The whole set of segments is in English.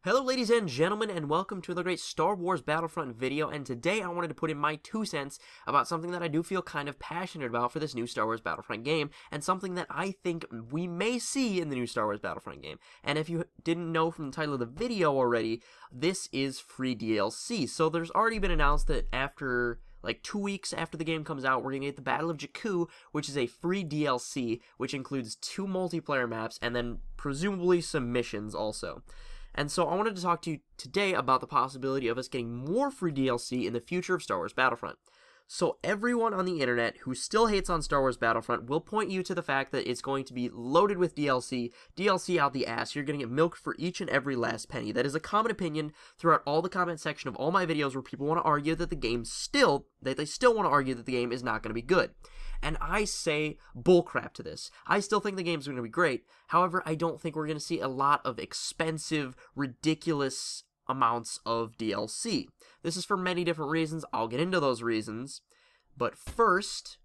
Hello ladies and gentlemen, and welcome to another great Star Wars Battlefront video, and today I wanted to put in my 2 cents about something that I do feel kind of passionate about for this new Star Wars Battlefront game, and something that I think we may see in the new Star Wars Battlefront game. And if you didn't know from the title of the video already, this is free DLC. So there's already been announced that after like 2 weeks after the game comes out, we're going to get the Battle of Jakku, which is a free DLC, which includes 2 multiplayer maps, and then presumably some missions also. And so I wanted to talk to you today about the possibility of us getting more free DLC in the future of Star Wars Battlefront. So everyone on the internet who still hates on Star Wars Battlefront will point you to the fact that it's going to be loaded with DLC out the ass. You're going to get milked for each and every last penny. That is a common opinion throughout all the comment section of all my videos where people want to argue that the game they still want to argue that the game is not going to be good. And I say bullcrap to this. I still think the game's going to be great. However, I don't think we're going to see a lot of expensive, ridiculous amounts of DLC. This is for many different reasons. I'll get into those reasons. But first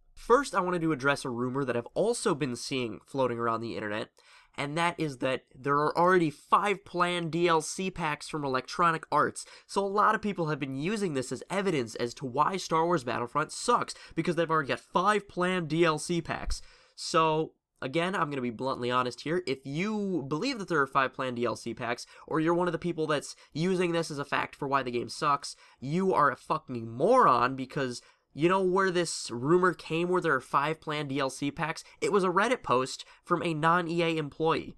I wanted to address a rumor that I've also been seeing floating around the internet, and that is that there are already 5 planned DLC packs from Electronic Arts. So a lot of people have been using this as evidence as to why Star Wars Battlefront sucks, because they've already got 5 planned DLC packs. So again, I'm going to be bluntly honest here. If you believe that there are 5 planned DLC packs, or you're one of the people that's using this as a fact for why the game sucks, you are a fucking moron, because you know where this rumor came where there are 5 planned DLC packs? It was a Reddit post from a non-EA employee.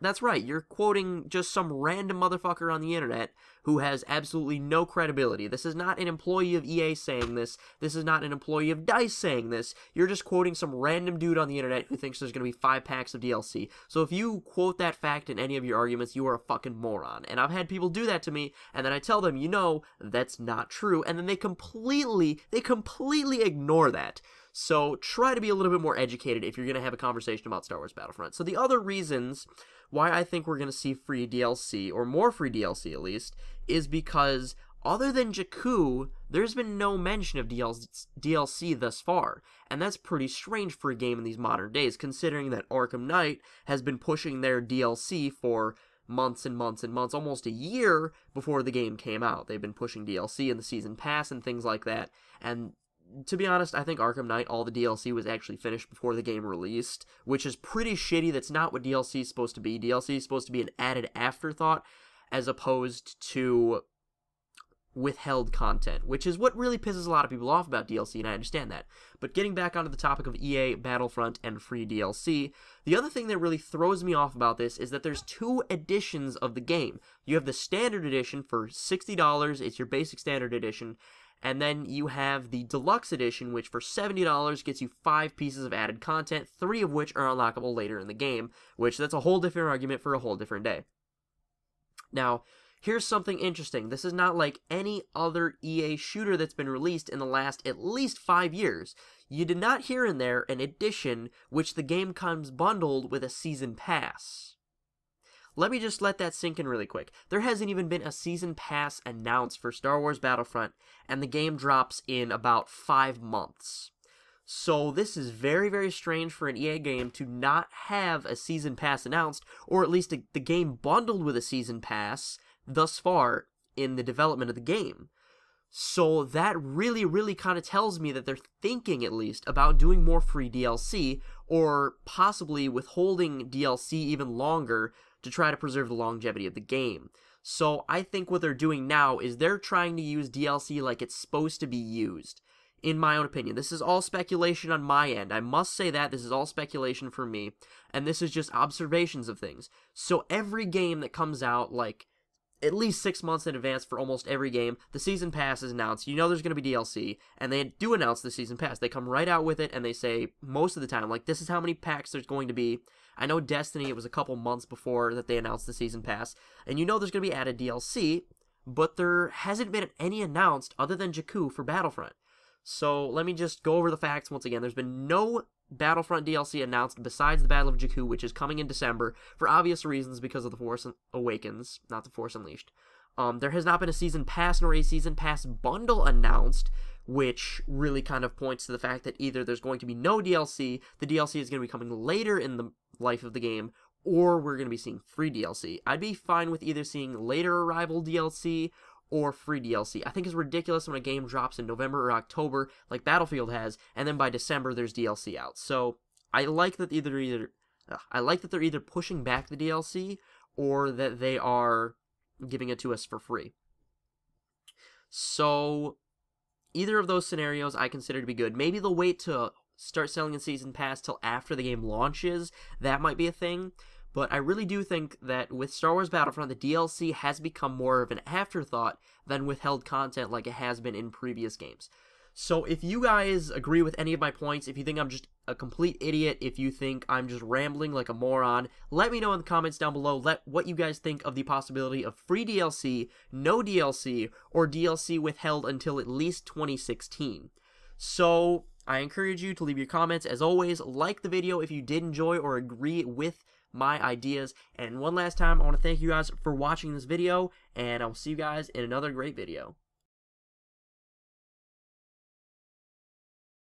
That's right, you're quoting just some random motherfucker on the internet who has absolutely no credibility. This is not an employee of EA saying this. This is not an employee of DICE saying this. You're just quoting some random dude on the internet who thinks there's going to be 5 packs of DLC. So if you quote that fact in any of your arguments, you are a fucking moron. And I've had people do that to me, and then I tell them, you know, that's not true, and then they completely ignore that. So try to be a little bit more educated if you're going to have a conversation about Star Wars Battlefront. So the other reasons why I think we're going to see free DLC, or more free DLC at least, is because other than Jakku, there's been no mention of DLC thus far. And that's pretty strange for a game in these modern days, considering that Arkham Knight has been pushing their DLC for months and months and months, almost a year before the game came out. They've been pushing DLC in the Season Pass and things like that, and to be honest, I think Arkham Knight, all the DLC was actually finished before the game released, which is pretty shitty. That's not what DLC is supposed to be. DLC is supposed to be an added afterthought, as opposed to withheld content, which is what really pisses a lot of people off about DLC, and I understand that. But getting back onto the topic of EA, Battlefront, and free DLC, the other thing that really throws me off about this is that there's 2 editions of the game. You have the Standard Edition for $60, it's your basic Standard Edition, and then you have the Deluxe Edition, which for $70 gets you 5 pieces of added content, 3 of which are unlockable later in the game, which that's a whole different argument for a whole different day. Now, here's something interesting. This is not like any other EA shooter that's been released in the last at least 5 years. You did not hear in there an edition which the game comes bundled with a Season Pass. Let me just let that sink in really quick. There hasn't even been a Season Pass announced for Star Wars Battlefront, and the game drops in about 5 months. So this is very, very strange for an EA game to not have a Season Pass announced, or at least the game bundled with a Season Pass thus far in the development of the game. So that really kind of tells me that they're thinking, at least, about doing more free DLC, or possibly withholding DLC even longer to try to preserve the longevity of the game. So I think what they're doing now is they're trying to use DLC like it's supposed to be used, in my own opinion. This is all speculation on my end. I must say that this is all speculation for me, and this is just observations of things. So every game that comes out, like, at least 6 months in advance for almost every game, the Season Pass is announced. You know there's going to be DLC, and they do announce the Season Pass. They come right out with it, and they say, most of the time, like, this is how many packs there's going to be. I know Destiny, it was a couple months before that they announced the Season Pass, and you know there's going to be added DLC, but there hasn't been any announced other than Jakku for Battlefront. So let me just go over the facts once again. There's been no Battlefront DLC announced besides the Battle of Jakku, which is coming in December, for obvious reasons because of The Force Awakens, not The Force Unleashed. There has not been a Season Pass nor a Season Pass bundle announced, which really kind of points to the fact that either there's going to be no DLC, the DLC is going to be coming later in the life of the game, or we're going to be seeing free DLC. I'd be fine with either seeing later arrival DLC or free DLC. I think it's ridiculous when a game drops in November or October, like Battlefield has, and then by December there's DLC out. So I like that they're either pushing back the DLC or that they are giving it to us for free. So either of those scenarios I consider to be good. Maybe they'll wait to start selling a season pass till after the game launches. That might be a thing. But I really do think that with Star Wars Battlefront, the DLC has become more of an afterthought than withheld content like it has been in previous games. So if you guys agree with any of my points, if you think I'm just a complete idiot, if you think I'm just rambling like a moron, let me know in the comments down below what you guys think of the possibility of free DLC, no DLC, or DLC withheld until at least 2016. So I encourage you to leave your comments. As always, like the video if you did enjoy or agree with my ideas. And one last time, I want to thank you guys for watching this video, and I'll see you guys in another great video.